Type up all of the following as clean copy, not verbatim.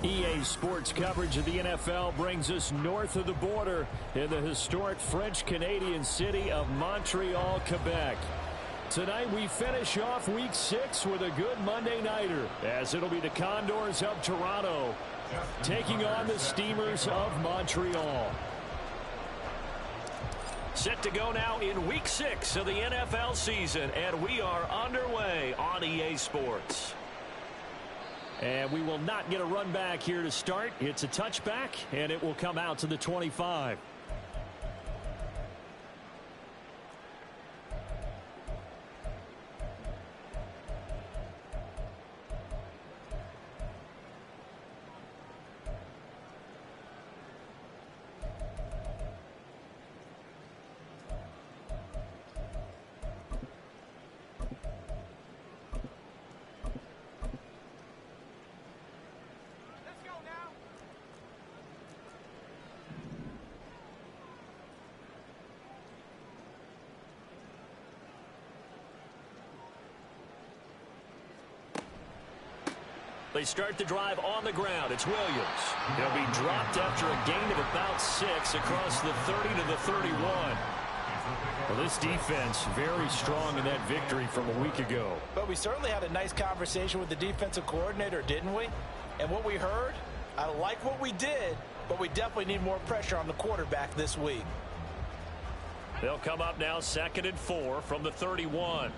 EA Sports coverage of the NFL brings us north of the border in the historic French-Canadian city of Montreal, Quebec. Tonight we finish off Week 6 with a good Monday nighter, as it'll be the Condors of Toronto taking on the Steamers of Montreal. Set to go now in Week 6 of the NFL season, and we are underway on EA Sports. And we will not get a run back here to start. It's a touchback, and it will come out to the 25. They start the drive on the ground. It's Williams. He'll be dropped after a gain of about 6 across the 30 to the 31. Well, this defense very strong in that victory from a week ago. But we certainly had a nice conversation with the defensive coordinator, didn't we? And what we heard, I like what we did, but we definitely need more pressure on the quarterback this week. They'll come up now 2nd and 4 from the 31.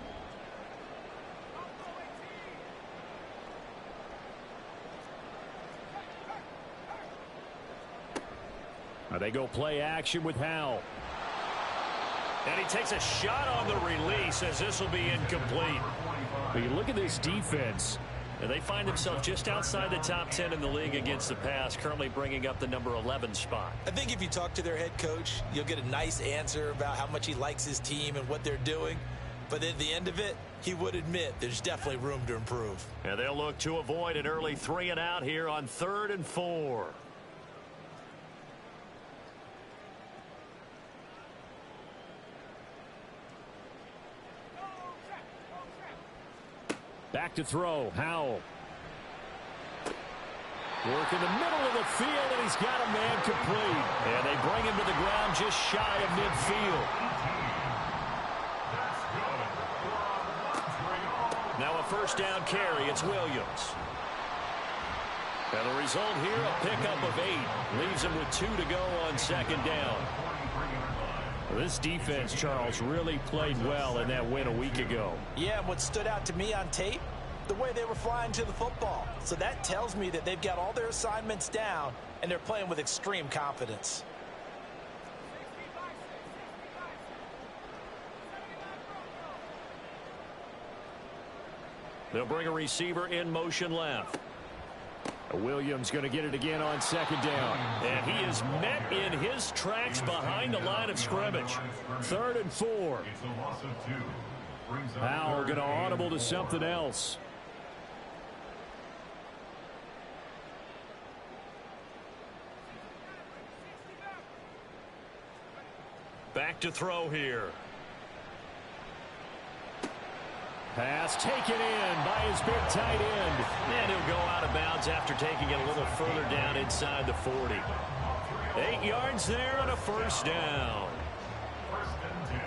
They go play action with Howell. And he takes a shot on the release as this will be incomplete. But you look at this defense, and they find themselves just outside the top 10 in the league against the pass, currently bringing up the number 11 spot. I think if you talk to their head coach, you'll get a nice answer about how much he likes his team and what they're doing. But at the end of it, he would admit there's definitely room to improve. And they'll look to avoid an early 3 and out here on 3rd and 4. Back to throw, Howell. Work in the middle of the field, and he's got a man complete. And they bring him to the ground just shy of midfield. Now a first down carry, it's Williams. And the result here, a pickup of 8. Leaves him with 2 to go on 2nd down. This defense, Charles, really played well in that win a week ago. Yeah, and what stood out to me on tape, the way they were flying to the football. So that tells me that they've got all their assignments down, and they're playing with extreme confidence. They'll bring a receiver in motion left. Williams going to get it again on 2nd down. And he is met in his tracks behind the line of scrimmage. 3rd and 4. Howell going to audible to something else. Back to throw here. Pass taken in by his big tight end. And he'll go out of bounds after taking it a little further down inside the 40. 8 yards there on a first down.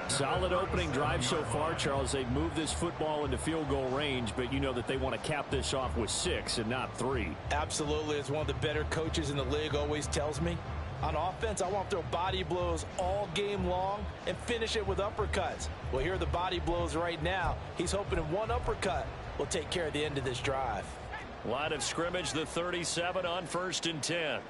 Solid opening drive so far, Charles. They've moved this football into field goal range, but you know that they want to cap this off with 6 and not 3. Absolutely. As one of the better coaches in the league always tells me, on offense, I want to throw body blows all game long and finish it with uppercuts. Well, here are the body blows right now. He's hoping one uppercut will take care of the end of this drive. Line of scrimmage, the 37 on 1st and 10.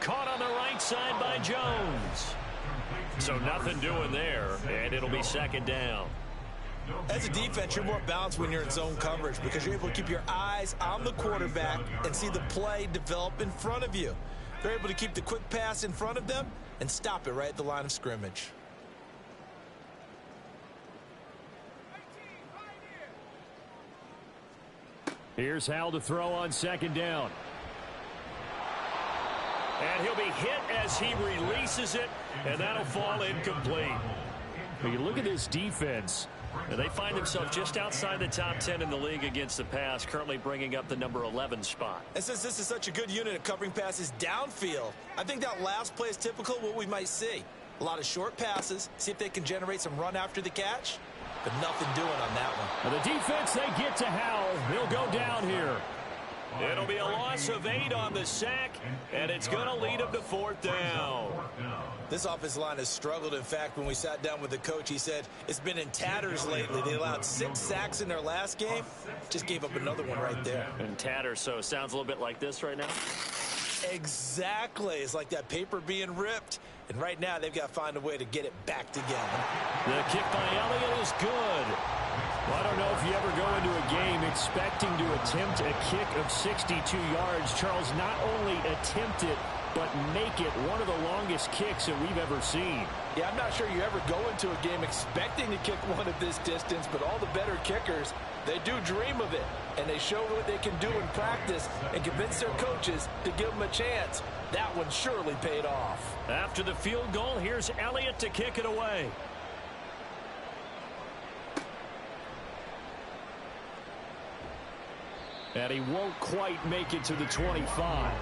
caught on the right side by Jones. So nothing doing there, and it'll be second down. As a defense, you're more balanced when you're in zone coverage because you're able to keep your eyes on the quarterback and see the play develop in front of you. They're able to keep the quick pass in front of them and stop it right at the line of scrimmage. Here's Howell to throw on second down. And he'll be hit as he releases it, and that'll fall incomplete. When you look at this defense, they find themselves just outside the top 10 in the league against the pass, currently bringing up the number 11 spot. And since this is such a good unit at covering passes downfield, I think that last play is typical of what we might see. A lot of short passes, see if they can generate some run after the catch, but nothing doing on that one. And the defense, they get to Howell. He'll go down here. It'll be a loss of 8 on the sack, and it's going to lead him to fourth down. This offensive line has struggled. In fact, when we sat down with the coach, he said it's been in tatters lately. They allowed 6 sacks in their last game. Just gave up another one right there. In tatters, so it sounds a little bit like this right now? Exactly. It's like that paper being ripped. And right now, they've got to find a way to get it back together. The kick by Elliott is good. Well, I don't know if you ever go into a game expecting to attempt a kick of 62 yards. Charles, not only attempt it, but make it one of the longest kicks that we've ever seen. Yeah, I'm not sure you ever go into a game expecting to kick one of this distance, but all the better kickers, they do dream of it. And they show what they can do in practice and convince their coaches to give them a chance. That one surely paid off. After the field goal, here's Elliott to kick it away. And he won't quite make it to the 25.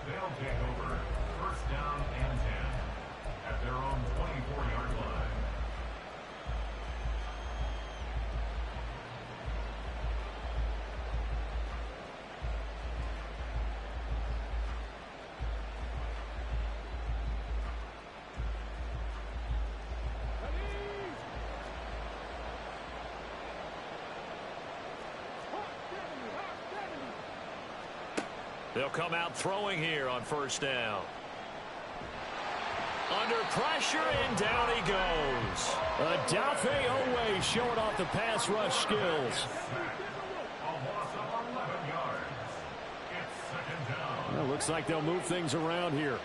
They'll take over first down and 10 at their own 24-yard line. They'll come out throwing here on first down. Under pressure, and down he goes. Odafe Oweh showing off the pass rush skills. A loss of 11 yards. It's second down. Well, looks like they'll move things around here.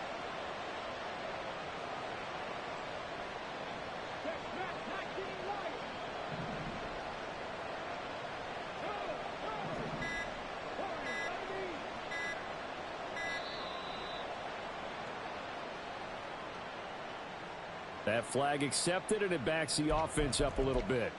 That flag accepted, and it backs the offense up a little bit.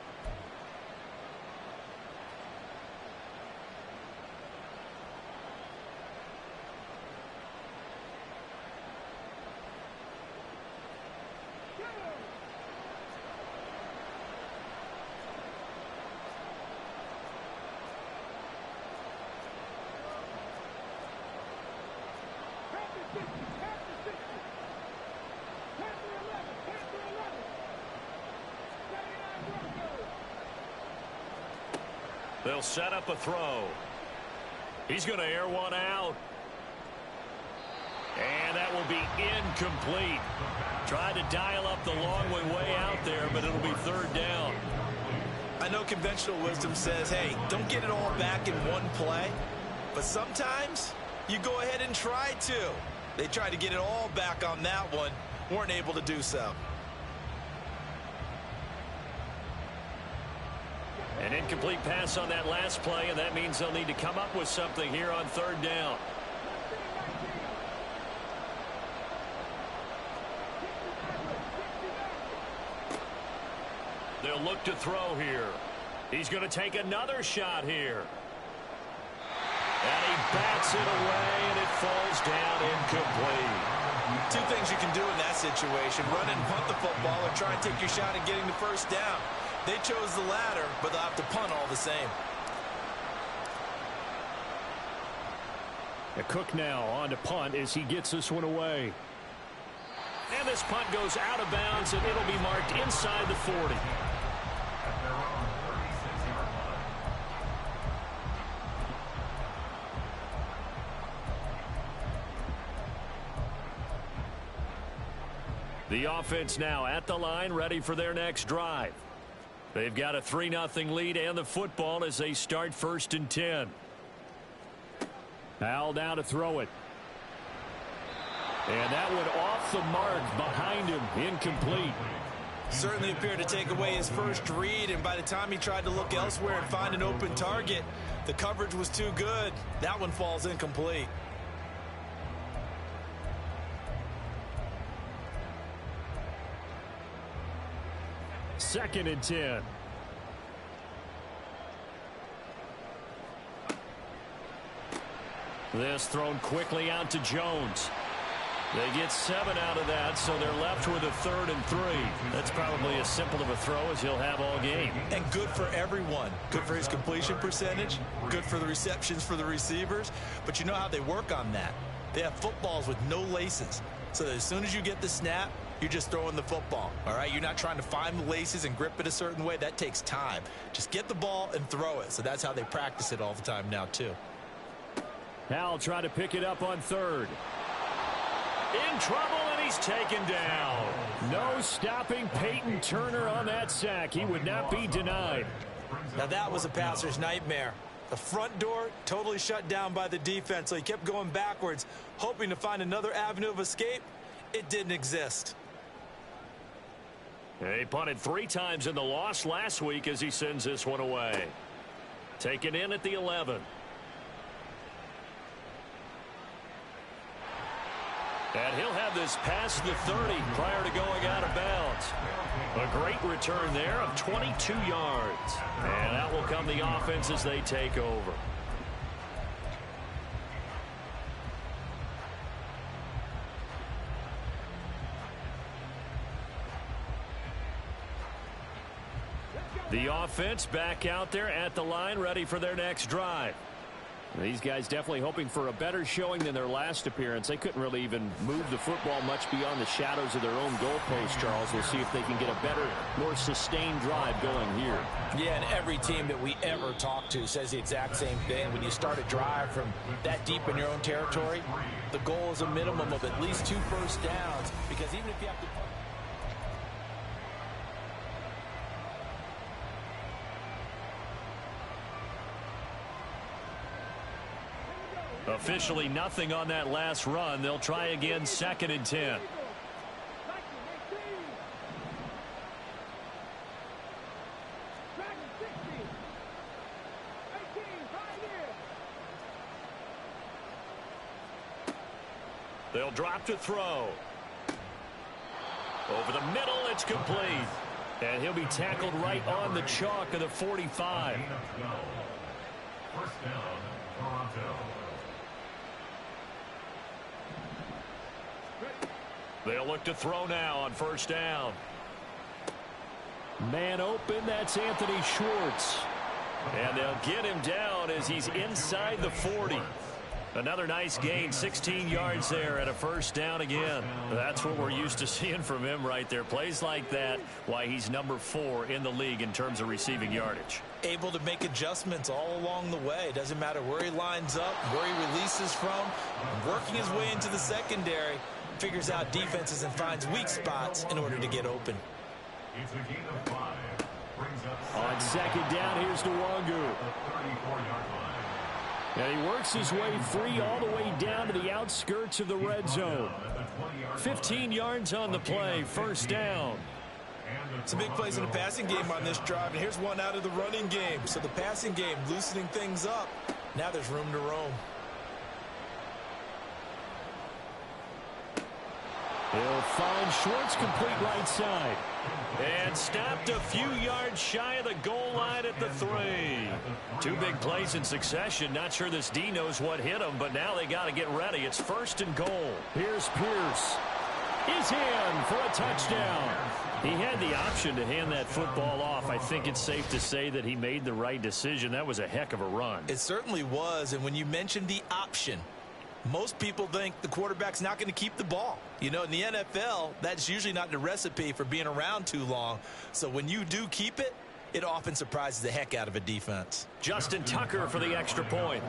They'll set up a throw. He's going to air one out. And that will be incomplete. Tried to dial up the long way out there, but it'll be third down. I know conventional wisdom says, hey, don't get it all back in one play. But sometimes you go ahead and try to. They tried to get it all back on that one. Weren't able to do so. An incomplete pass on that last play, and that means they'll need to come up with something here on third down. They'll look to throw here. He's going to take another shot here. And he bats it away, and it falls down incomplete. Two things you can do in that situation: run and punt the football, or try and take your shot at getting the first down. They chose the latter, but they'll have to punt all the same. Cook now on to punt as he gets this one away. And this punt goes out of bounds, and it'll be marked inside the 40. At their own 36-yard line. The offense now at the line, ready for their next drive. They've got a 3-0 lead and the football as they start 1st and 10. Howell now to throw it. And that one off the mark behind him, incomplete. Certainly appeared to take away his first read, and by the time he tried to look elsewhere and find an open target, the coverage was too good. That one falls incomplete. Second and 10. This thrown quickly out to Jones. They get 7 out of that, so they're left with a 3rd and 3. That's probably as simple of a throw as he'll have all game. And good for everyone. Good for his completion percentage. Good for the receptions for the receivers. But you know how they work on that. They have footballs with no laces. So that as soon as you get the snap, you're just throwing the football. All right? You're not trying to find the laces and grip it a certain way. That takes time. Just get the ball and throw it. So that's how they practice it all the time now, too. Howell trying to pick it up on 3rd. In trouble, and he's taken down. No stopping Peyton Turner on that sack. He would not be denied. Now that was a passer's nightmare. The front door totally shut down by the defense, so he kept going backwards, hoping to find another avenue of escape. It didn't exist. He punted 3 times in the loss last week as he sends this one away. Taken in at the 11. And he'll have this past the 30 prior to going out of bounds. A great return there of 22 yards. And that will come the offense as they take over. The offense back out there at the line, ready for their next drive. These guys definitely hoping for a better showing than their last appearance. They couldn't really even move the football much beyond the shadows of their own goalpost, Charles. We'll see if they can get a better, more sustained drive going here. Yeah, and every team that we ever talk to says the exact same thing. When you start a drive from that deep in your own territory, the goal is a minimum of at least 2 first downs, because even if you have to... Officially nothing on that last run. They'll try again, 2nd and 10. They'll drop to throw. Over the middle, it's complete. And he'll be tackled right on the chalk of the 45. First down, Toronto. They'll look to throw now on 1st down. Man open, that's Anthony Schwartz. And they'll get him down as he's inside the 40. Another nice gain, 16 yards there at a 1st down again. That's what we're used to seeing from him right there. Plays like that, why he's number 4 in the league in terms of receiving yardage. Able to make adjustments all along the way. Doesn't matter where he lines up, where he releases from, working his way into the secondary. Figures out defenses and finds weak spots in order to get open. It's a gain of 5. Brings up On 2nd down, here's Nwangu. the 34-yard line. And he works his way free all the way down to the outskirts of the red zone. 15 yards on the play, 1st down. Some big plays in the passing game on this drive, and here's one out of the running game. So the passing game loosening things up. Now there's room to roam. He'll find Schwartz complete right side. And stopped a few yards shy of the goal line at the 3. 2 big plays in succession. Not sure this D knows what hit him, but now they got to get ready. It's 1st and goal. Here's Pierce. He's in for a touchdown. He had the option to hand that football off. I think it's safe to say that he made the right decision. That was a heck of a run. It certainly was, and when you mentioned the option, most people think the quarterback's not going to keep the ball. You know, in the NFL, that's usually not the recipe for being around too long. So when you do keep it, it often surprises the heck out of a defense. Justin Tucker for the extra point.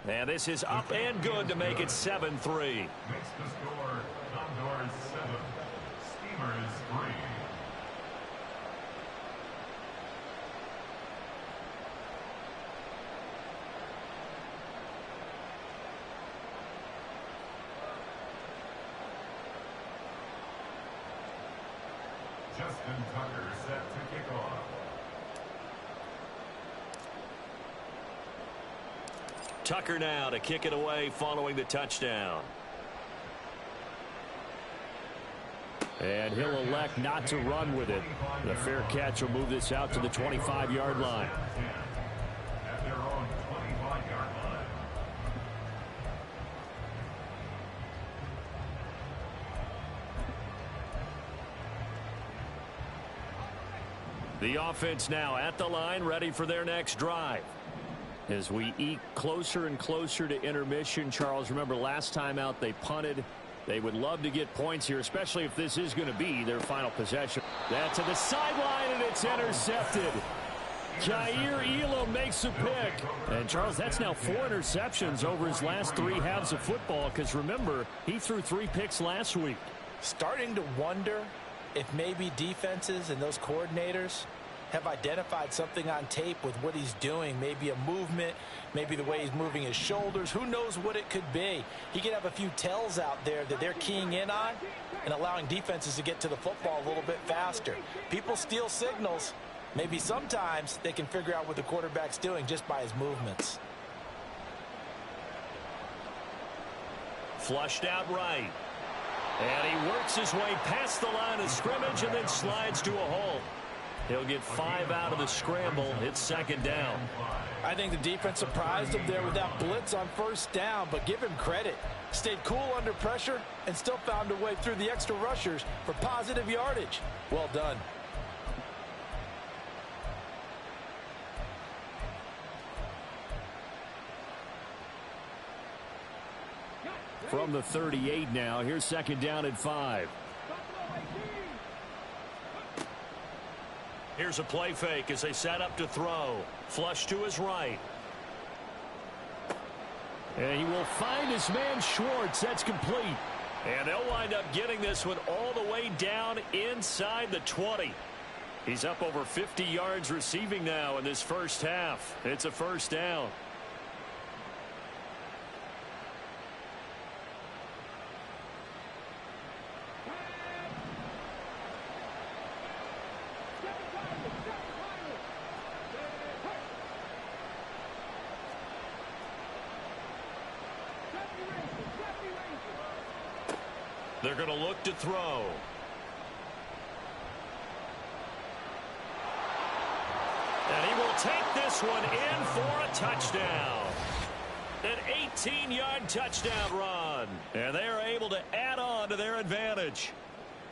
And this is up and good to make it 7-3. Makes the score Condors 7, Steamers 3. Justin Tucker set to kick off. Tucker now to kick it away following the touchdown. And he'll elect not to run with it. The fair catch will move this out to the 25-yard line. At their own 25-yard line. The offense now at the line, ready for their next drive. As we eke closer and closer to intermission, Charles, remember last time out they punted. They would love to get points here, especially if this is going to be their final possession. That's to the sideline, and it's intercepted. Jair Elam makes a pick. And, Charles, that's now 4 interceptions over his last 3 halves of football, because, remember, he threw 3 picks last week. Starting to wonder if maybe defenses and those coordinators have identified something on tape with what he's doing. Maybe a movement, maybe the way he's moving his shoulders. Who knows what it could be? He could have a few tells out there that they're keying in on and allowing defenses to get to the football a little bit faster. People steal signals. Maybe sometimes they can figure out what the quarterback's doing just by his movements. Flushed out right. And he works his way past the line of scrimmage and then slides to a hole. He'll get 5 out of the scramble. It's second down. I think the defense surprised him there with that blitz on first down, but give him credit. Stayed cool under pressure and still found a way through the extra rushers for positive yardage. Well done. From the 38 now, here's second down and 5. Here's a play fake as they set up to throw. Flush to his right. And he will find his man Schwartz. That's complete. And they'll wind up getting this one all the way down inside the 20. He's up over 50 yards receiving now in this first half. It's a first down. They're going to look to throw. And he will take this one in for a touchdown. An 18-yard touchdown run. And they are able to add on to their advantage.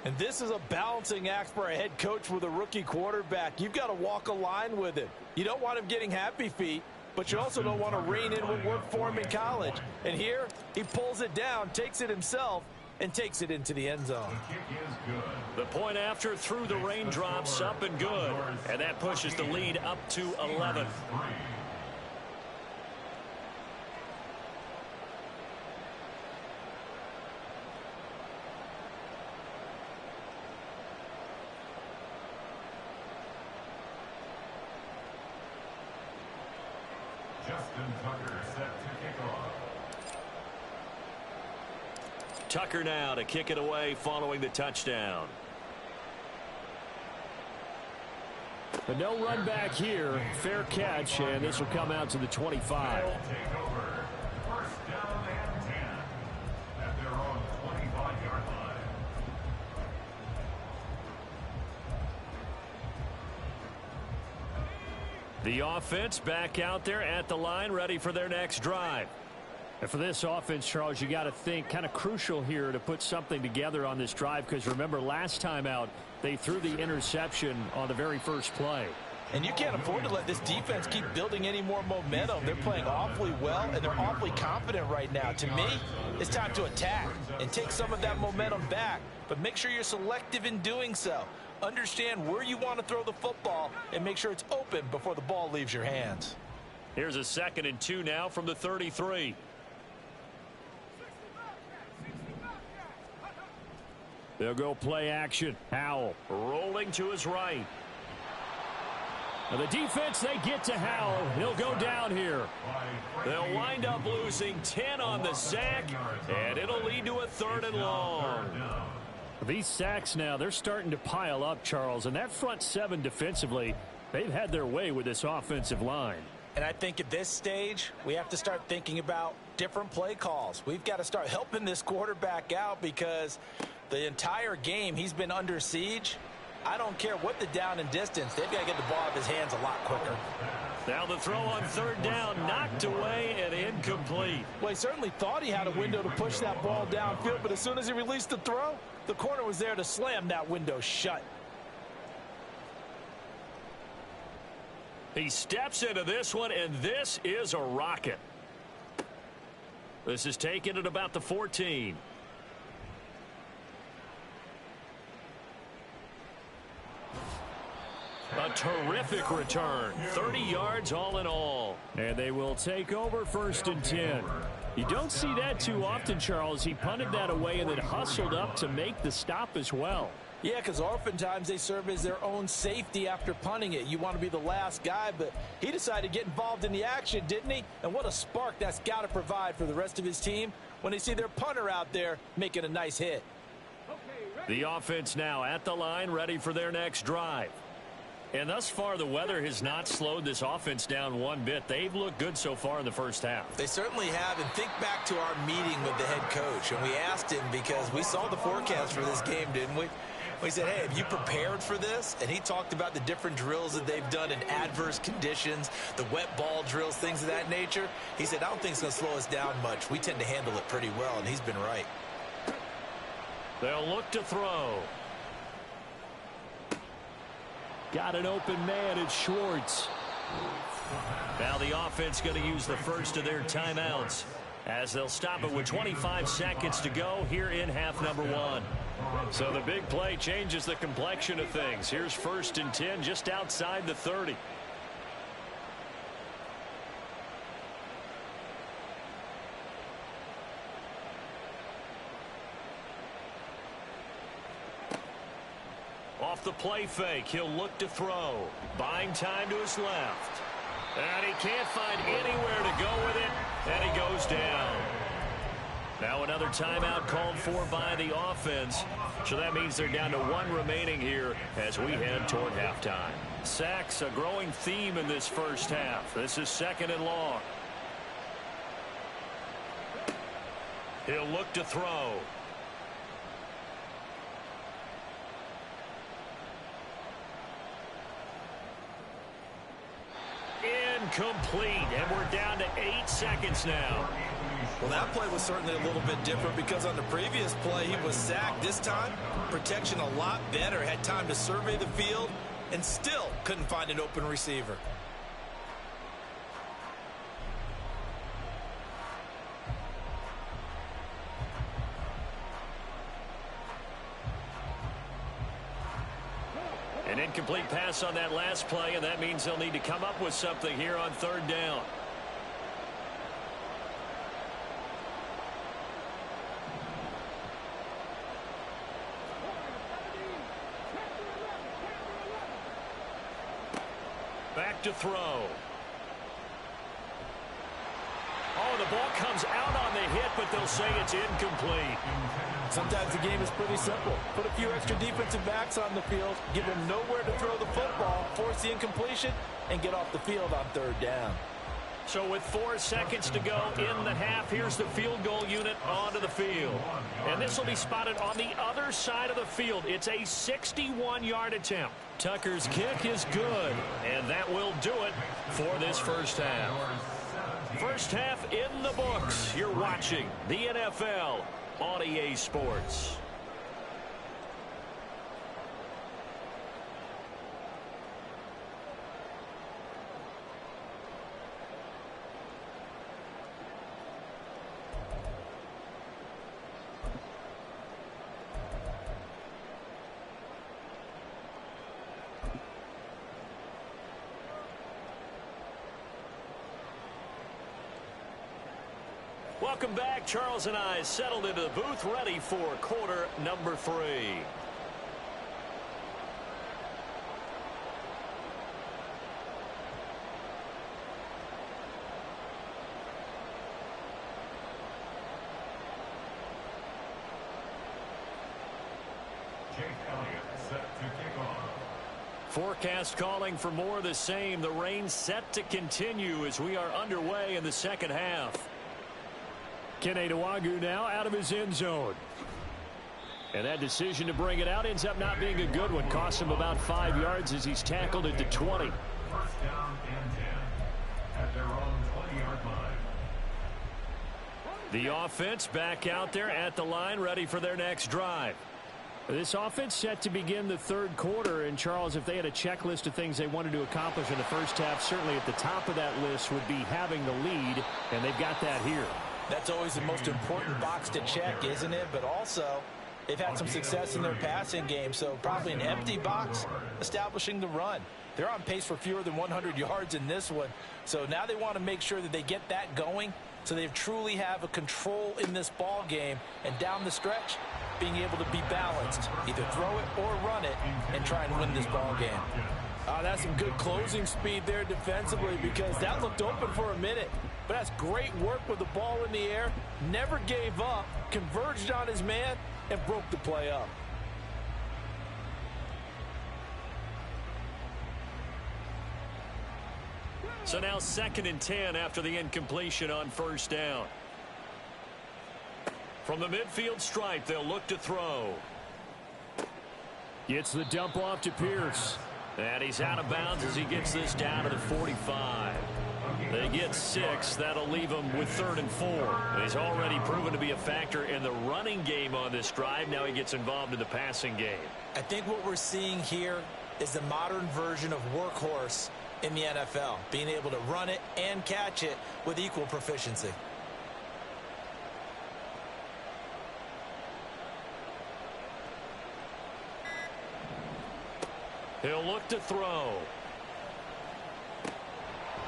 And this is a balancing act for a head coach with a rookie quarterback. You've got to walk a line with it. You don't want him getting happy feet, but you also don't want to rein in what worked for him in college. And here, he pulls it down, takes it himself, and takes it into the end zone. The kick is good. The point after through the raindrops, up and good. And that pushes the lead up to 11. Justin Tucker set to kick off. Tucker now to kick it away following the touchdown. But no run back here. Fair catch, and this will come out to the 25. They'll take over. First down and 10 at their own 25-yard line. The offense back out there at the line, ready for their next drive. And for this offense, Charles, you got to think kind of crucial here to put something together on this drive, because remember last time out they threw the interception on the very first play. And you can't afford to let this defense keep building any more momentum. They're playing awfully well, and they're awfully confident right now. To me, it's time to attack and take some of that momentum back. But make sure you're selective in doing so. Understand where you want to throw the football and make sure it's open before the ball leaves your hands. Here's a 2nd and 2 now from the 33. They'll go play action. Howell rolling to his right. Now the defense, they get to Howell. He'll go down here. They'll wind up losing 10 on the sack, and it'll lead to a 3rd and long. These sacks now, they're starting to pile up, Charles, and that front 7 defensively, they've had their way with this offensive line. And I think at this stage, we have to start thinking about different play calls. We've got to start helping this quarterback out because the entire game he's been under siege. I don't care what the down and distance. They've got to get the ball out of his hands a lot quicker. Now the throw on 3rd down, knocked away and incomplete. Well, he certainly thought he had a window to push that ball downfield, but as soon as he released the throw, the corner was there to slam that window shut. He steps into this one, and this is a rocket. This is taken at about the 14. A terrific return. 30 yards all in all. And they will take over 1st and 10. You don't see that too often, Charles. He punted that away and then hustled up to make the stop as well. Yeah, because oftentimes they serve as their own safety after punting it. You want to be the last guy, but he decided to get involved in the action, didn't he? And what a spark that's got to provide for the rest of his team when they see their punter out there making a nice hit. The offense now at the line, ready for their next drive. And thus far, the weather has not slowed this offense down one bit. They've looked good so far in the first half. They certainly have. And think back to our meeting with the head coach. And we asked him because we saw the forecast for this game, didn't we? We said, hey, have you prepared for this? And he talked about the different drills that they've done in adverse conditions, the wet ball drills, things of that nature. He said, I don't think it's going to slow us down much. We tend to handle it pretty well, and he's been right. They'll look to throw. Got an open man, it's Schwartz. Now the offense going to use the first of their timeouts as they'll stop it with 25 seconds to go here in half number 1. So the big play changes the complexion of things. Here's 1st and 10 just outside the 30. Off the play fake, he'll look to throw. Buying time to his left. And he can't find anywhere to go with it, and he goes down. Now another timeout called for by the offense. So that means they're down to 1 remaining here as we head toward halftime. Sacks, a growing theme in this first half. This is 2nd and long. He'll look to throw. Incomplete, and we're down to 8 seconds now. Well, that play was certainly a little bit different because on the previous play, he was sacked. This time, protection a lot better. Had time to survey the field and still couldn't find an open receiver. An incomplete pass on that last play, and that means they'll need to come up with something here on 3rd down. Back to throw. Oh, the ball comes out on the hit, but they'll say it's incomplete. Sometimes the game is pretty simple. Put a few extra defensive backs on the field, give them nowhere to throw the football, force the incompletion, and get off the field on 3rd down. So with 4 seconds to go in the half, here's the field goal unit onto the field. And this will be spotted on the other side of the field. It's a 61-yard attempt. Tucker's kick is good, and that will do it for this first half. First half in the books. You're watching the NFL on EA Sports. Welcome back. Charles and I settled into the booth, ready for quarter number 3. Jake Elliott set to kick off. Forecast calling for more of the same. The rain set to continue as we are underway in the second half. Kene Nwangwu now out of his end zone. And that decision to bring it out ends up not being a good one. Costs him about 5 yards as he's tackled at the 20. First down and 10 at their own 20-yard line. The offense back out there at the line, ready for their next drive. This offense set to begin the third quarter. And, Charles, if they had a checklist of things they wanted to accomplish in the first half, certainly at the top of that list would be having the lead, and they've got that here. That's always the most important box to check, isn't it? But also, they've had some success in their passing game, so probably an empty box establishing the run. They're on pace for fewer than 100 yards in this one. So now they want to make sure that they get that going so they truly have a control in this ball game. And down the stretch, being able to be balanced, either throw it or run it, and try and win this ball game. That's some good closing speed there defensively, because that looked open for a minute. But that's great work with the ball in the air. Never gave up, converged on his man, and broke the play up. So now 2nd and 10 after the incompletion on first down. From the midfield stripe, they'll look to throw. Gets the dump off to Pierce. And he's out of bounds as he gets this down to the 45. They get 6. That'll leave him with 3rd and 4. He's already proven to be a factor in the running game on this drive. Now he gets involved in the passing game. I think what we're seeing here is the modern version of workhorse in the NFL, being able to run it and catch it with equal proficiency. He'll look to throw.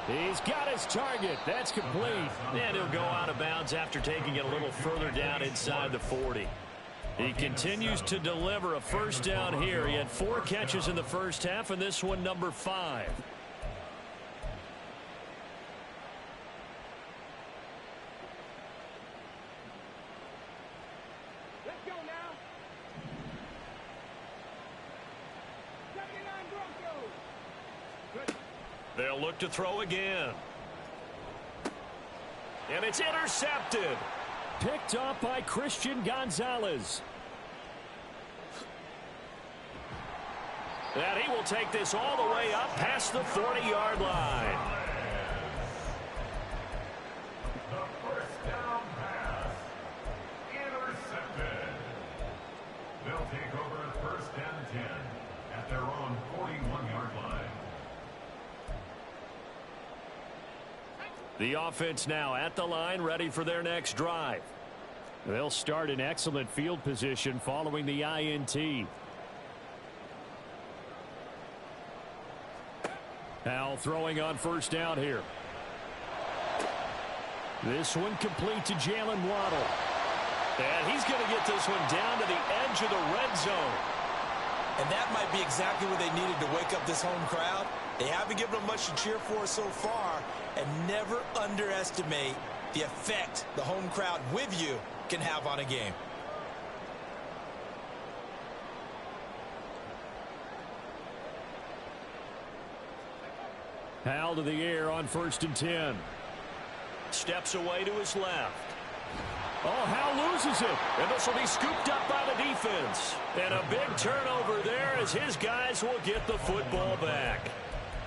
He's got his target. That's complete. And he'll go out of bounds after taking it a little further down inside the 40. He continues to deliver a first down here. He had 4 catches in the first half, and this one number 5. Let's go now. They'll look to throw again. And it's intercepted. Picked up by Christian Gonzalez. And he will take this all the way up past the 40-yard line. The first down pass intercepted. They'll take over 1st and 10 at their own 41-yard line. The offense now at the line, ready for their next drive. They'll start in excellent field position following the INT. Now throwing on first down here. This one complete to Jalen Waddle. And he's going to get this one down to the edge of the red zone. And that might be exactly what they needed to wake up this home crowd. They haven't given them much to cheer for so far, and never underestimate the effect the home crowd with you can have on a game. Hal to the air on 1st and 10. Steps away to his left. Oh, Hal loses it. And this will be scooped up by the defense. And a big turnover there as his guys will get the football back.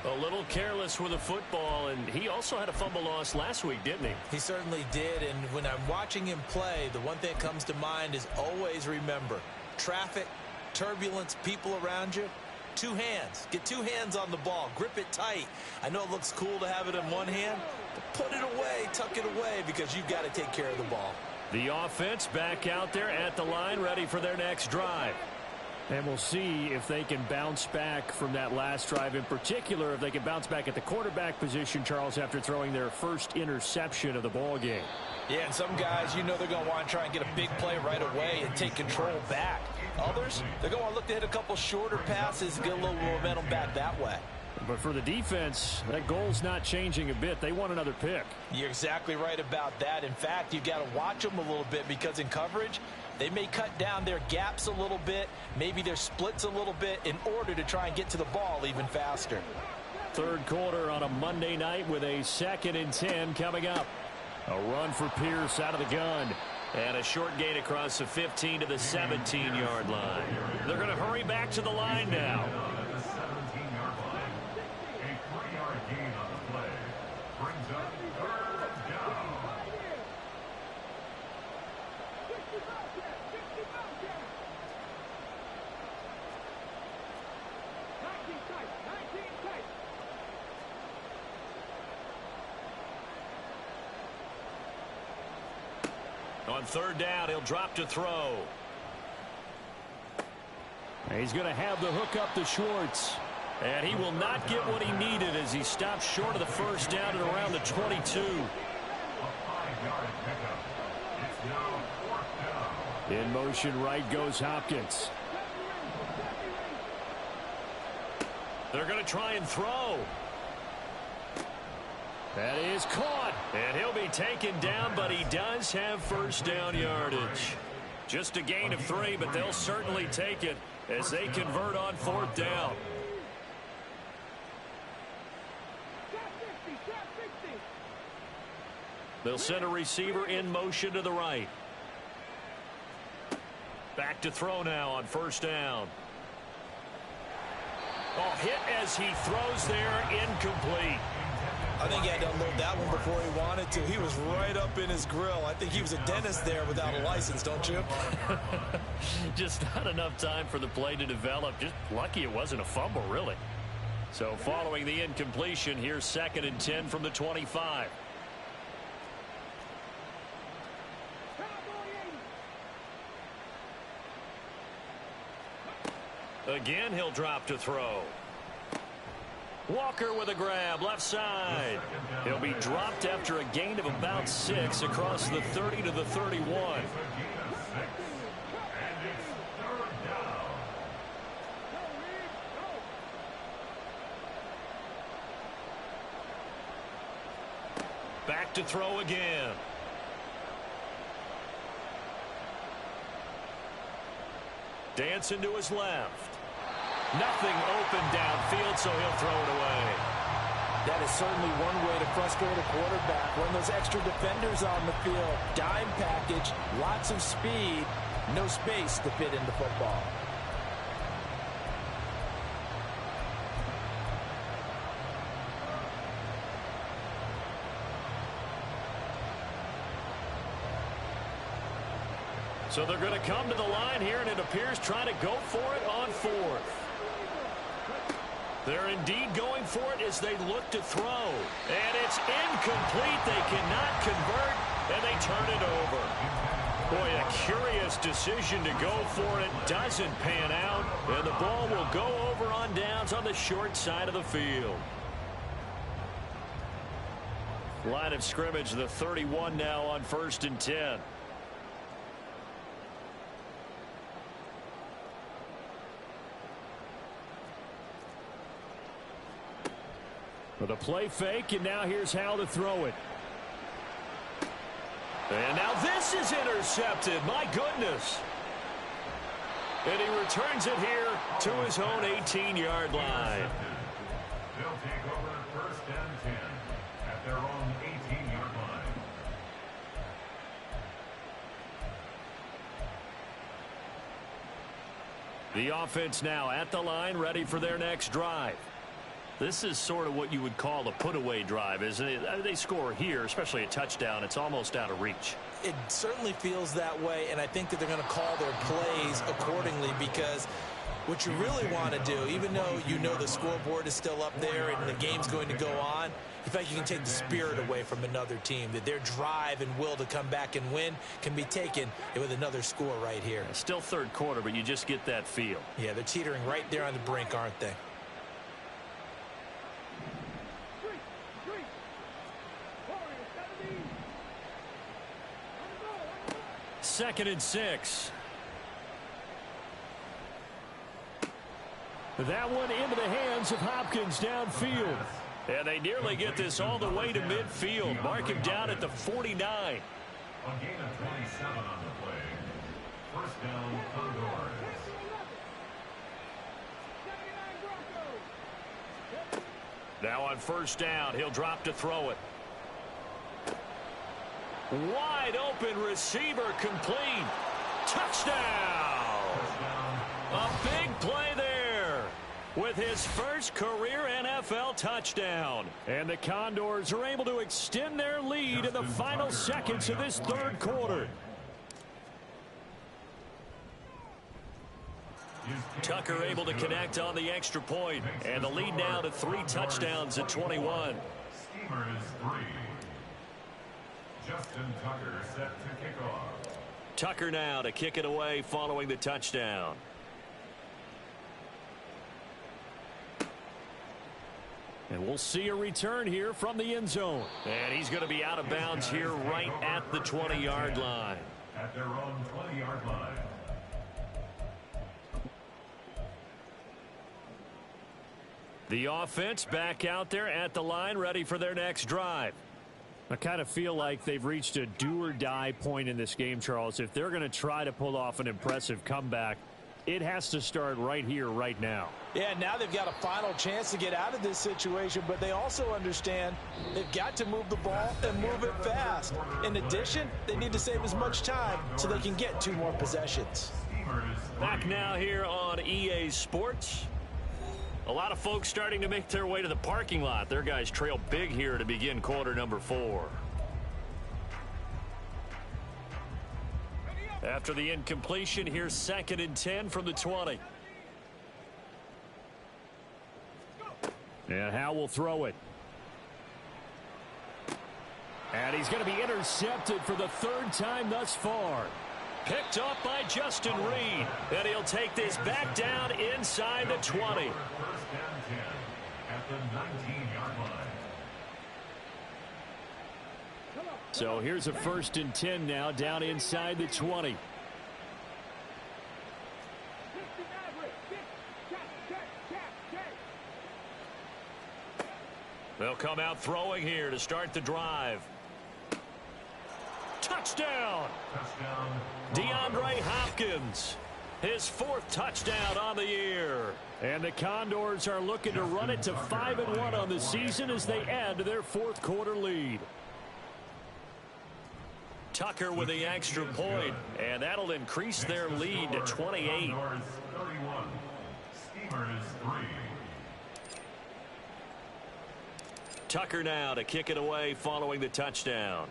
A little careless with the football, and he also had a fumble loss last week, didn't he? He certainly did, and when I'm watching him play, the one thing that comes to mind is always remember, traffic, turbulence, people around you, 2 hands. Get 2 hands on the ball. Grip it tight. I know it looks cool to have it in one hand, but put it away, tuck it away, because you've got to take care of the ball. The offense back out there at the line, ready for their next drive. And we'll see if they can bounce back from that last drive, in particular if they can bounce back at the quarterback position, Charles, after throwing their first interception of the ball game. Yeah, and some guys, they're going to want to try and get a big play right away and take control back. Others, they're going to look to hit a couple shorter passes and get a little momentum back that way. But for the defense, that goal's not changing a bit. They want another pick. You're exactly right about that. In fact, you got to watch them a little bit because in coverage, they may cut down their gaps a little bit, maybe their splits a little bit in order to try and get to the ball even faster. Third quarter on a Monday night with a 2nd and 10 coming up. A run for Pierce out of the gun. And a short gain across the 15 to the 17-yard line. They're going to hurry back to the line now. On third down, he'll drop to throw. He's going to have the hook up to Schwartz. And he will not get what he needed as he stops short of the first down at around the 22. In motion right goes Hopkins. They're going to try and throw. That is caught, and he'll be taken down, but he does have first down yardage. Just a gain of 3, but they'll certainly take it as they convert on fourth down. They'll send a receiver in motion to the right. Back to throw now on first down. Oh, hit as he throws there, incomplete. I think he had to unload that one before he wanted to. He was right up in his grill. I think he was a dentist there without a license, don't you? Just not enough time for the play to develop. Just lucky it wasn't a fumble, really. So following the incompletion, here's 2nd and 10 from the 25. Again, he'll drop to throw. Walker with a grab, left side. He'll be dropped after a gain of about 6 across the 30 to the 31. Back to throw again. Dancing to his left. Nothing open downfield, so he'll throw it away. That is certainly one way to frustrate a quarterback. When those extra defenders on the field, dime package, lots of speed, no space to fit into football. So they're going to come to the line here, and it appears trying to go for it on fourth. They're indeed going for it as they look to throw. And it's incomplete. They cannot convert, and they turn it over. Boy, a curious decision to go for it. Doesn't pan out, and the ball will go over on downs on the short side of the field. Line of scrimmage, the 31 now on 1st and 10. With a play fake, and now here's how to throw it. And now this is intercepted. My goodness. And he returns it here to his own 18-yard line. They'll take over 1st and 10 at their own 18-yard line. The offense now at the line, ready for their next drive. This is sort of what you would call a put-away drive, isn't it? They score here, especially a touchdown. It's almost out of reach. It certainly feels that way, and I think that they're going to call their plays accordingly because What you really want to do, even though you know the scoreboard is still up there and the game's going to go on, you feel like you can take the spirit away from another team, that their drive and will to come back and win can be taken with another score right here. Still third quarter, but you just get that feel. Yeah, they're teetering right there on the brink, aren't they? Second and 6. That one into the hands of Hopkins downfield. And they nearly get this all the way to midfield. Mark him down at the 49. A gain of 27 on the play. First down, Condors. Now on first down, he'll drop to throw it. Wide open receiver complete. Touchdown! A big play there with his first career NFL touchdown. And the Condors are able to extend their lead in the final seconds of this third quarter. Tucker able to connect on the extra point, and the lead now to 3 touchdowns at 21. Schemers 3. Justin Tucker set to kick off. Tucker now to kick it away following the touchdown. And we'll see a return here from the end zone. And he's going to be out of bounds here right at the 20-yard line. At their own 20-yard line. The offense back out there at the line, ready for their next drive. I kind of feel like they've reached a do-or-die point in this game, Charles. If they're going to try to pull off an impressive comeback, it has to start right here, right now. Yeah, now they've got a final chance to get out of this situation, but they also understand they've got to move the ball and move it fast. In addition, they need to save as much time so they can get 2 more possessions. Back now here on EA Sports. A lot of folks starting to make their way to the parking lot. Their guys trail big here to begin quarter number 4. After the incompletion, here's second and 10 from the 20. And Howe will throw it. And he's going to be intercepted for the 3rd time thus far. Picked up by Justin Reed. And he'll take this back down inside the 20. First down 10 at the 19-yard line. So here's a 1st and 10 now down inside the 20. They'll come out throwing here to start the drive. Touchdown! DeAndre Hopkins. His 4th touchdown on the year. And the Condors are looking to run it to 5-1 on the season as they add to their 4th quarter lead. Tucker with the extra point, and that'll increase their lead to 28. Condors 31. Schemers 3. Tucker now to kick it away following the touchdown.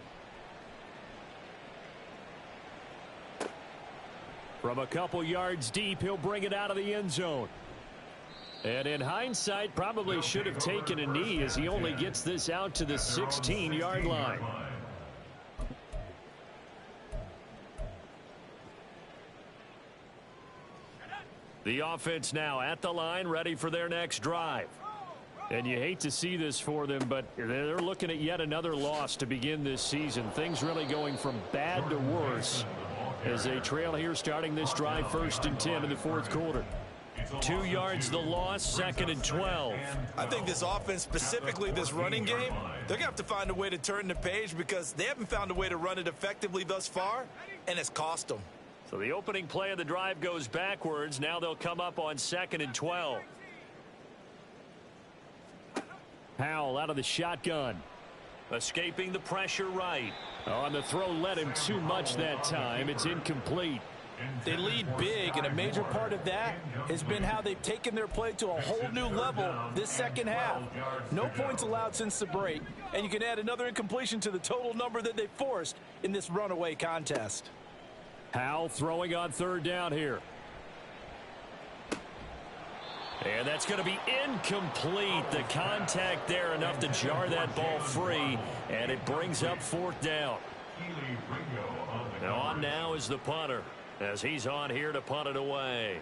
From a couple yards deep, he'll bring it out of the end zone. And in hindsight, probably should have taken a knee as he only gets this out to the 16-yard line. The offense now at the line, ready for their next drive. And you hate to see this for them, but they're looking at yet another loss to begin this season. Things really going from bad to worse as they trail here starting this drive 1st and 10 in the 4th quarter. 2 yards the loss, 2nd and 12. I think this offense, specifically this running game, they're going to have to find a way to turn the page because they haven't found a way to run it effectively thus far, and it's cost them. So the opening play of the drive goes backwards. Now they'll come up on 2nd and 12. Howell out of the shotgun. Escaping the pressure right. On the throw led him too much that time. It's incomplete. They lead big, and a major part of that has been how they've taken their play to a whole new level this second half. No points allowed since the break, and you can add another incompletion to the total number that they forced in this runaway contest. Howell throwing on 3rd down here. And that's going to be incomplete. The contact there enough to jar that ball free, and it brings up fourth down. Now on now is the punter, as he's on here to punt it away.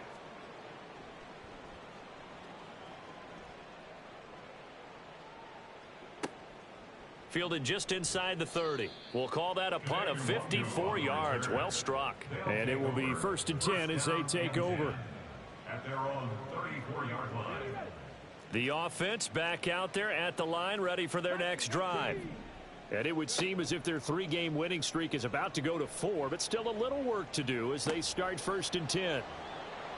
Fielded just inside the 30. We'll call that a punt of 54 yards. Well struck. And it will be 1st and 10 as they take over. At their own 34-yard line. The offense back out there at the line, ready for their next drive. And it would seem as if their 3-game winning streak is about to go to 4, but still a little work to do as they start 1st and 10.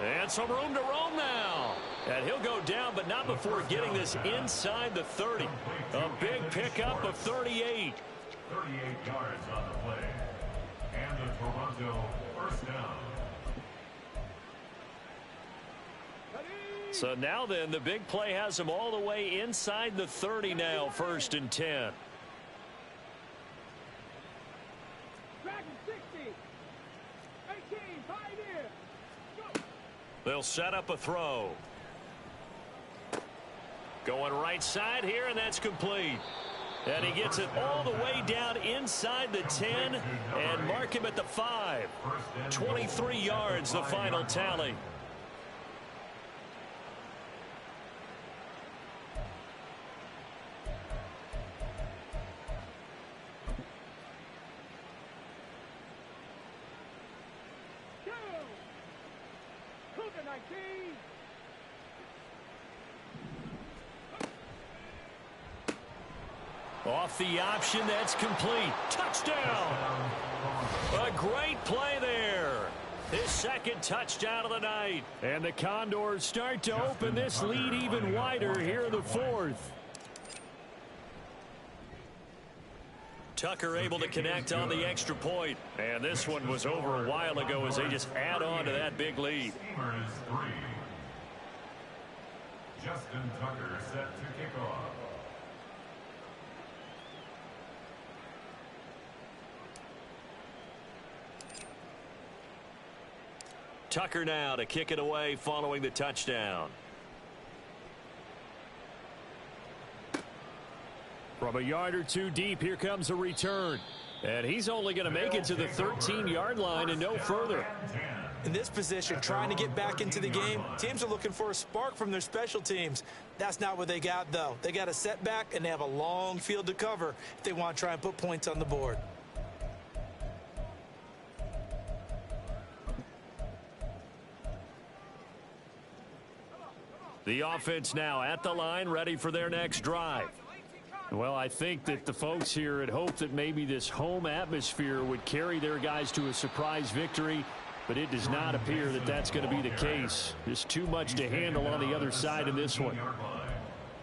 And some room to roam now. And he'll go down, but not before getting this inside the 30. A big pickup of 38. 38 yards on the play. And the Toronto first down. So now then, the big play has them all the way inside the 30 now, 1st and 10. They'll set up a throw. Going right side here, and that's complete. And he gets it all the way down inside the 10 and mark him at the 5. 23 yards, the final tally. Off the option, that's complete. Touchdown! A great play there. His second touchdown of the night. And the Condors start to open this lead even wider here in the 4th. Tucker able to connect on the extra point. And this one was over a while ago as they just add on to that big lead. Steamers 3. Justin Tucker set to kick off. Tucker now to kick it away following the touchdown. From a yard or two deep, here comes a return. And he's only going to make it to the 13-yard line and no further. In this position, trying to get back into the game, teams are looking for a spark from their special teams. That's not what they got, though. They got a setback, and they have a long field to cover if they want to try and put points on the board. The offense now at the line, ready for their next drive. Well, I think that the folks here had hoped that maybe this home atmosphere would carry their guys to a surprise victory, but it does not appear that that's going to be the case. There's too much to handle on the other side in this one.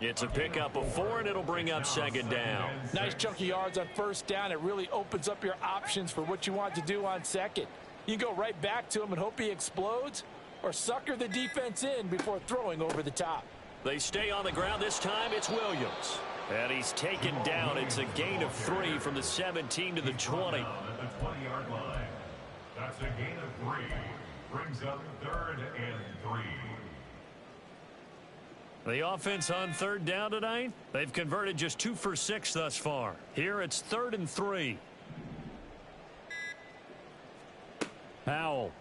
It's a pickup of 4, and it'll bring up 2nd down. Nice chunk of yards on 1st down. It really opens up your options for what you want to do on 2nd. You go right back to him and hope he explodes, or sucker the defense in before throwing over the top. They stay on the ground. This time it's Williams. And he's taken down. It's a gain of 3 from the 17 to the 20. At the 20-yard line. That's a gain of 3. Brings up 3rd and 3. The offense on 3rd down tonight, they've converted just 2 for 6 thus far. Here it's 3rd and 3. Howell.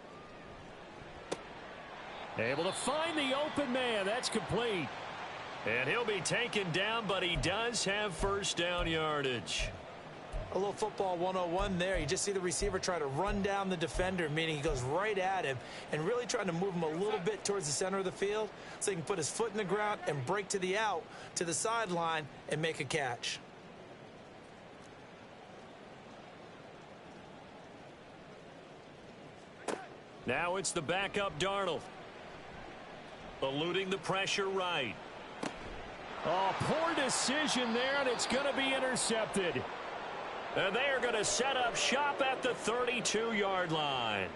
Able to find the open man. That's complete. And he'll be taken down, but he does have 1st down yardage. A little football 101 there. You just see the receiver try to run down the defender, meaning he goes right at him and really trying to move him a little bit towards the center of the field so he can put his foot in the ground and break to the out, to the sideline, and make a catch. Now it's the backup Darnold. Eluding the pressure right. Oh, poor decision there, and it's going to be intercepted. And they are going to set up shop at the 32-yard line.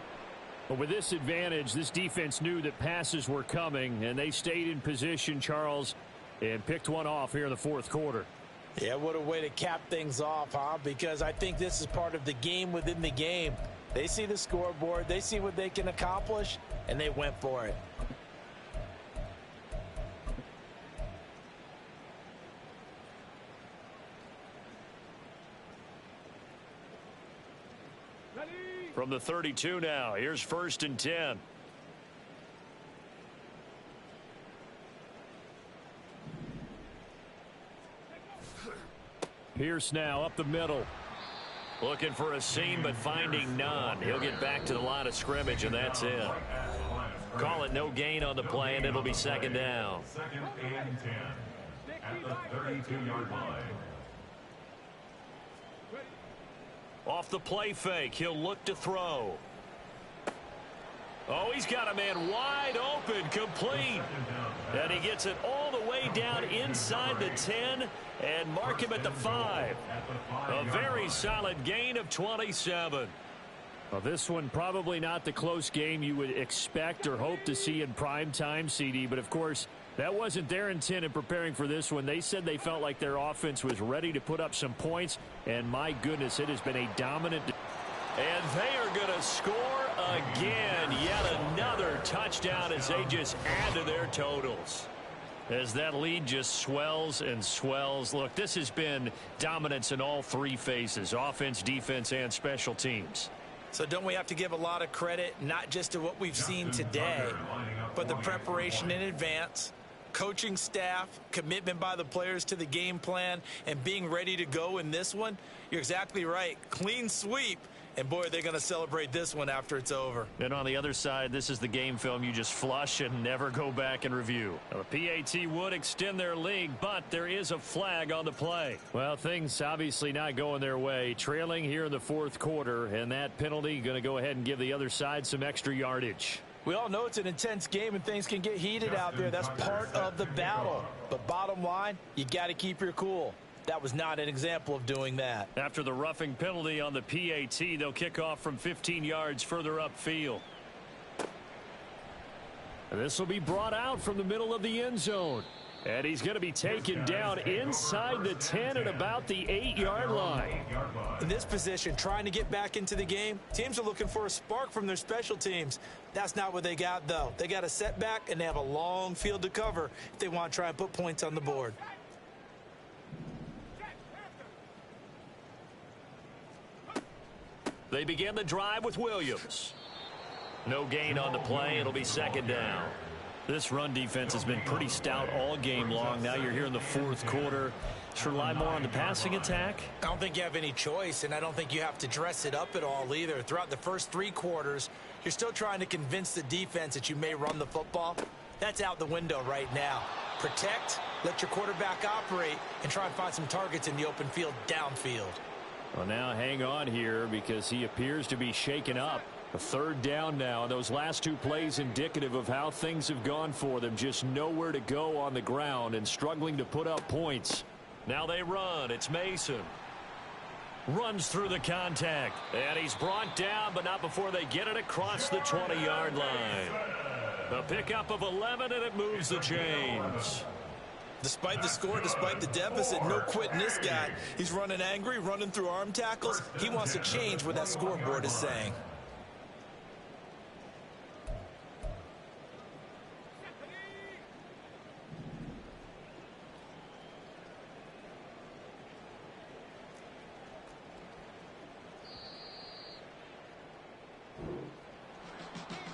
But with this advantage, this defense knew that passes were coming, and they stayed in position, Charles, and picked one off here in the 4th quarter. Yeah, what a way to cap things off, huh? Because I think this is part of the game within the game. They see the scoreboard, they see what they can accomplish, and they went for it. From the 32 now, here's 1st and 10. Pierce now up the middle. Looking for a seam, but finding none. He'll get back to the line of scrimmage, and that's it. Call it no gain on the play, and it'll be 2nd down. 2nd and 10 at the 32-yard line. Off the play fake, he'll look to throw. Oh, he's got a man wide open, complete. And he gets it all the way down inside the 10 and mark him at the 5. A very solid gain of 27. Well, this one probably not the close game you would expect or hope to see in prime time, CD. But, of course, that wasn't their intent in preparing for this one. They said they felt like their offense was ready to put up some points. And, my goodness, it has been a dominant. And they are going to score again. Yet another touchdown as they just add to their totals. As that lead just swells and swells. Look, this has been dominance in all 3 phases. Offense, defense, and special teams. So don't we have to give a lot of credit, not just to what we've seen today, but the preparation in advance, coaching staff, commitment by the players to the game plan, and being ready to go in this one? You're exactly right. Clean sweep. And, boy, they're going to celebrate this one after it's over. And on the other side, this is the game film you just flush and never go back and review. Now, the PAT would extend their lead, but there is a flag on the play. Well, things obviously not going their way. Trailing here in the 4th quarter, and that penalty going to go ahead and give the other side some extra yardage. We all know it's an intense game and things can get heated out there. That's part of the battle. But bottom line, you got to keep your cool. That was not an example of doing that. After the roughing penalty on the PAT, they'll kick off from 15 yards further upfield. This will be brought out from the middle of the end zone. And he's going to be taken down inside the 10 at about the 8-yard line. In this position, trying to get back into the game, teams are looking for a spark from their special teams. That's not what they got, though. They got a setback, and they have a long field to cover if they want to try and put points on the board. They begin the drive with Williams. No gain on the play. It'll be 2nd down. This run defense has been pretty stout all game long. Now you're here in the 4th quarter. Should rely more on the passing attack? I don't think you have any choice, and I don't think you have to dress it up at all either. Throughout the first 3 quarters, you're still trying to convince the defense that you may run the football. That's out the window right now. Protect, let your quarterback operate, and try and find some targets in the open field downfield. Well, now hang on here because he appears to be shaken up. A 3rd down now. Those last 2 plays indicative of how things have gone for them. Just nowhere to go on the ground and struggling to put up points. Now they run. It's Mason. Runs through the contact. And he's brought down, but not before they get it across the 20-yard line. A pickup of 11, and it moves the chains. Despite the score, despite the deficit, no quitting this guy. He's running angry, running through arm tackles. He wants to change what that scoreboard is saying.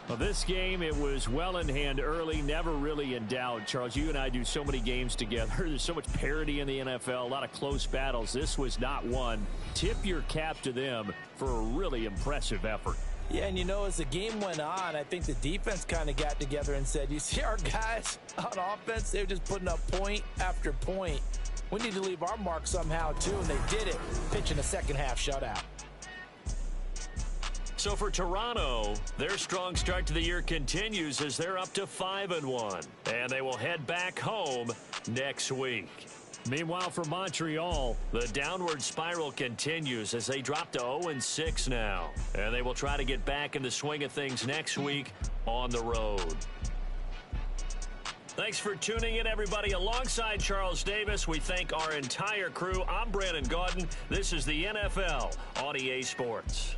Well, this game, it was well in hand early, never really in doubt. Charles, you and I do so many games together. There's so much parity in the NFL, a lot of close battles. This was not one. Tip your cap to them for a really impressive effort. Yeah, and you know, as the game went on, I think the defense kind of got together and said, you see our guys on offense, they were just putting up point after point. We need to leave our mark somehow, too, and they did it, pitching a second-half shutout. So for Toronto, their strong start to the year continues as they're up to 5-1. And they will head back home next week. Meanwhile, for Montreal, the downward spiral continues as they drop to 0-6 now. And they will try to get back in the swing of things next week on the road. Thanks for tuning in, everybody. Alongside Charles Davis, we thank our entire crew. I'm Brandon Gaudin. This is the NFL on EA Sports.